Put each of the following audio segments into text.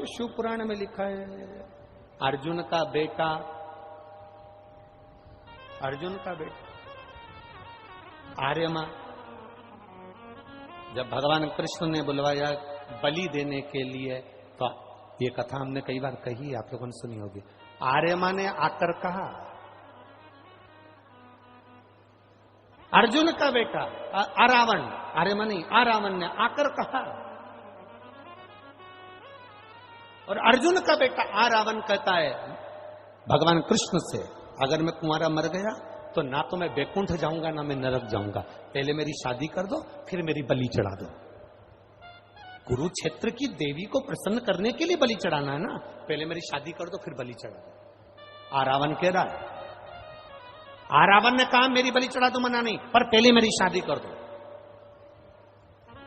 शिव पुराण में लिखा है अर्जुन का बेटा आर्यमा, जब भगवान कृष्ण ने बुलवाया बलि देने के लिए, तो ये कथा हमने कई बार कही, आप लोगों ने सुनी होगी। आर्यमा ने आकर कहा, अर्जुन का बेटा अरावण, आर्यमा नहीं अरावण ने आकर कहा, और अर्जुन का बेटा अरावण कहता है भगवान कृष्ण से, अगर मैं कुंवारा मर गया तो ना तो मैं बैकुंठ जाऊंगा ना मैं नरक जाऊंगा, पहले मेरी शादी कर दो फिर मेरी बलि चढ़ा दो। कुरुक्षेत्र की देवी को प्रसन्न करने के लिए बलि चढ़ाना है ना, पहले मेरी शादी कर दो फिर बलि चढ़ा दो। आरावण कह रहा है, आरावण ने कहा मेरी बलि चढ़ा दो मना नहीं, पर पहले मेरी शादी कर दो।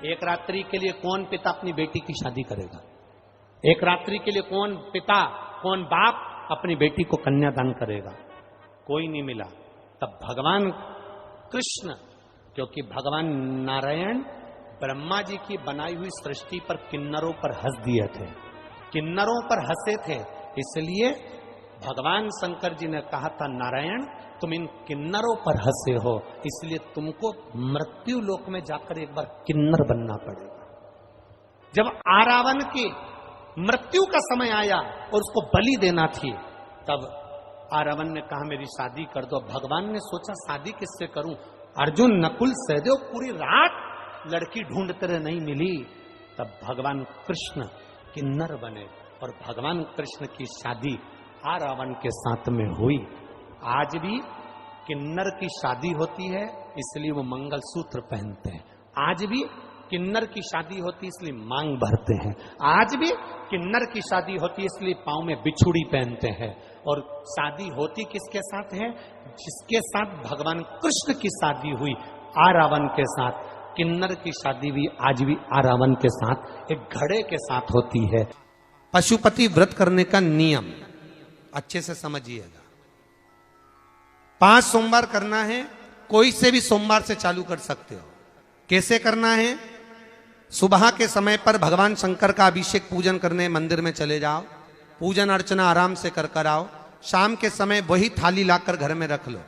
एक रात्रि के लिए कौन पिता अपनी बेटी की शादी करेगा? एक रात्रि के लिए कौन पिता, कौन बाप अपनी बेटी को कन्यादान करेगा? कोई नहीं मिला। तब भगवान कृष्ण, क्योंकि भगवान नारायण ब्रह्मा जी की बनाई हुई सृष्टि पर किन्नरों पर हंस दिए थे, किन्नरों पर हंसे थे, इसलिए भगवान शंकर जी ने कहा था नारायण तुम इन किन्नरों पर हंसे हो, इसलिए तुमको मृत्यु लोक में जाकर एक बार किन्नर बनना पड़ेगा। जब आरावण की मृत्यु का समय आया और उसको बलि देना थी, तब आरावण ने कहा मेरी शादी कर दो। भगवान ने सोचा शादी किससे करूं? अर्जुन नकुल सहदेव पूरी रात लड़की ढूंढते रहे, नहीं मिली। तब भगवान कृष्ण किन्नर बने और भगवान कृष्ण की शादी आरावण के साथ में हुई। आज भी किन्नर की शादी होती है इसलिए वो मंगलसूत्र पहनते हैं, आज भी किन्नर की शादी होती है इसलिए मांग भरते हैं, आज भी किन्नर की शादी होती है इसलिए पांव में बिछुड़ी पहनते हैं। और शादी होती किसके साथ है? जिसके साथ भगवान कृष्ण की शादी हुई आरावण के साथ, किन्नर की शादी भी आज भी आरावण के साथ एक घड़े के साथ होती है। पशुपति व्रत करने का नियम अच्छे से समझिएगा। 5 सोमवार करना है, कोई से भी सोमवार से चालू कर सकते हो। कैसे करना है? सुबह के समय पर भगवान शंकर का अभिषेक पूजन करने मंदिर में चले जाओ, पूजन अर्चना आराम से कर आओ। शाम के समय वही थाली लाकर घर में रख लो।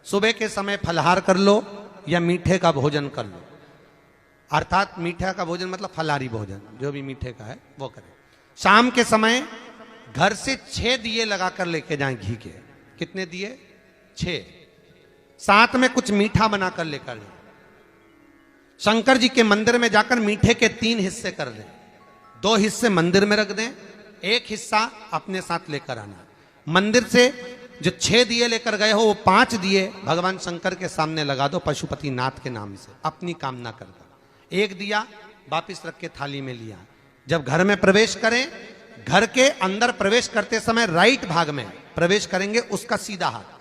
सुबह के समय फलहार कर लो या मीठे का भोजन कर लो, अर्थात मीठा का भोजन मतलब फलाहारी भोजन, जो भी मीठे का है वो करें। शाम के समय घर से 6 दिए लगाकर लेके जाएं घी के। कितने दिए? 6। साथ में कुछ मीठा बनाकर लेकर जाएं। शंकर जी के मंदिर में जाकर मीठे के 3 हिस्से कर दें, 2 हिस्से मंदिर में रख दें, 1 हिस्सा अपने साथ लेकर आना। मंदिर से जो 6 दिए लेकर गए हो वो 5 दिए भगवान शंकर के सामने लगा दो पशुपति नाथ के नाम से, अपनी कामना कर दो। 1 दिया वापिस रख के थाली में लिया। जब घर में प्रवेश करें, घर के अंदर प्रवेश करते समय राइट भाग में प्रवेश करेंगे, उसका सीधा हाथ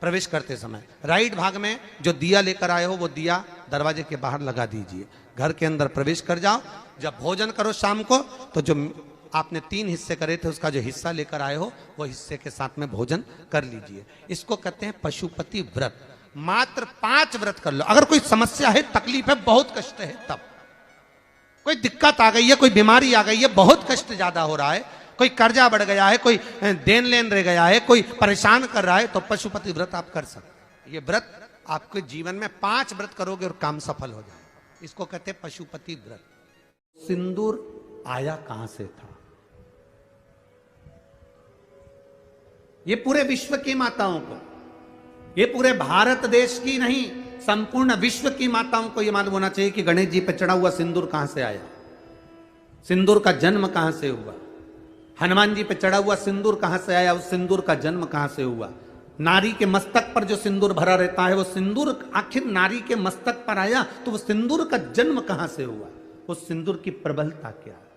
प्रवेश करते समय राइट भाग में जो दिया लेकर आए हो वो दिया दरवाजे के बाहर लगा दीजिए। घर के अंदर प्रवेश कर जाओ। जब भोजन करो शाम को, तो जो आपने 3 हिस्से करे थे उसका जो हिस्सा लेकर आए हो वो हिस्से के साथ में भोजन कर लीजिए। इसको कहते हैं पशुपति व्रत। मात्र 5 व्रत कर लो। अगर कोई समस्या है, तकलीफ है, बहुत कष्ट है, तब कोई दिक्कत आ गई है, कोई बीमारी आ गई है, बहुत कष्ट ज्यादा हो रहा है, कोई कर्जा बढ़ गया है, कोई देन लेन रह गया है, कोई परेशान कर रहा है, तो पशुपति व्रत आप कर सकते। ये व्रत आपके जीवन में 5 व्रत करोगे और काम सफल हो जाए। इसको कहते हैं पशुपति व्रत। सिंदूर आया कहां से था? ये पूरे विश्व की माताओं को, ये पूरे भारत देश की नहीं, संपूर्ण विश्व की माताओं को यह मालूम होना चाहिए कि गणेश जी पे चढ़ा हुआ सिंदूर कहां से आया, सिंदूर का जन्म कहां से हुआ, हनुमान जी पे चढ़ा हुआ सिंदूर कहां से आया, उस सिंदूर का जन्म कहां से हुआ। नारी के मस्तक पर जो सिंदूर भरा रहता है वो सिंदूर आखिर नारी के मस्तक पर आया, तो वो सिंदूर का जन्म कहां से हुआ, उस सिंदूर की प्रबलता क्या है।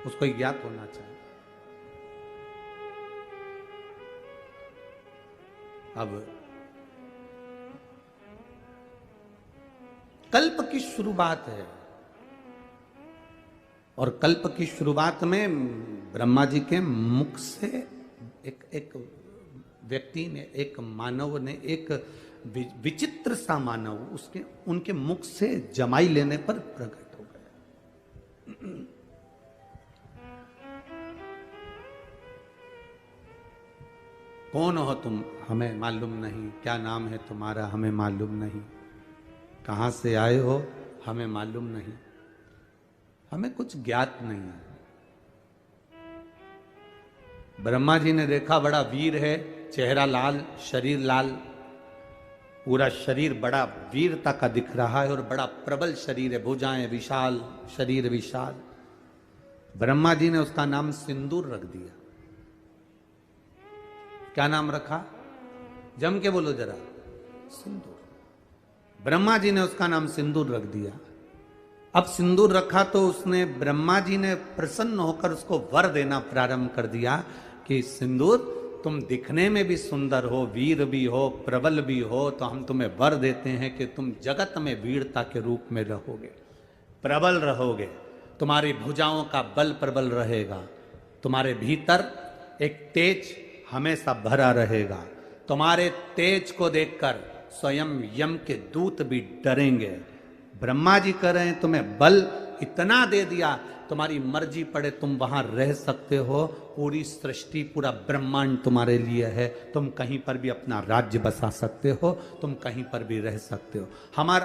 उसको ज्ञात होना चाहिए। अब कल्प की शुरुआत है और कल्प की शुरुआत में ब्रह्मा जी के मुख से एक व्यक्ति ने, एक मानव ने, एक विचित्र सा मानव उसके उनके मुख से जमाई लेने पर प्रकट हो गया। कौन हो तुम? हमें मालूम नहीं। क्या नाम है तुम्हारा? हमें मालूम नहीं। कहां से आए हो? हमें मालूम नहीं। हमें कुछ ज्ञात नहीं है। ब्रह्मा जी ने देखा बड़ा वीर है, चेहरा लाल, शरीर लाल, पूरा शरीर बड़ा वीरता का दिख रहा है और बड़ा प्रबल शरीर है, भुजाएं विशाल, शरीर विशाल। ब्रह्मा जी ने उसका नाम सिंदूर रख दिया। क्या नाम रखा? जम के बोलो जरा। सिंदूर। ब्रह्मा जी ने उसका नाम सिंदूर रख दिया। अब सिंदूर रखा तो उसने, ब्रह्मा जी ने प्रसन्न होकर उसको वर देना प्रारंभ कर दिया कि सिंदूर, तुम दिखने में भी सुंदर हो, वीर भी हो, प्रबल भी हो, तो हम तुम्हें वर देते हैं कि तुम जगत में वीरता के रूप में रहोगे, प्रबल रहोगे, तुम्हारी भुजाओं का बल प्रबल रहेगा, तुम्हारे भीतर एक तेज हमेशा भरा रहेगा, तुम्हारे तेज को देखकर स्वयं यम के दूत भी डरेंगे। ब्रह्मा जी कह रहे हैं तुम्हें बल इतना दे दिया, तुम्हारी मर्जी पड़े तुम वहां रह सकते हो, पूरी सृष्टि पूरा ब्रह्मांड तुम्हारे लिए है, तुम कहीं पर भी अपना राज्य बसा सकते हो, तुम कहीं पर भी रह सकते हो। हमारा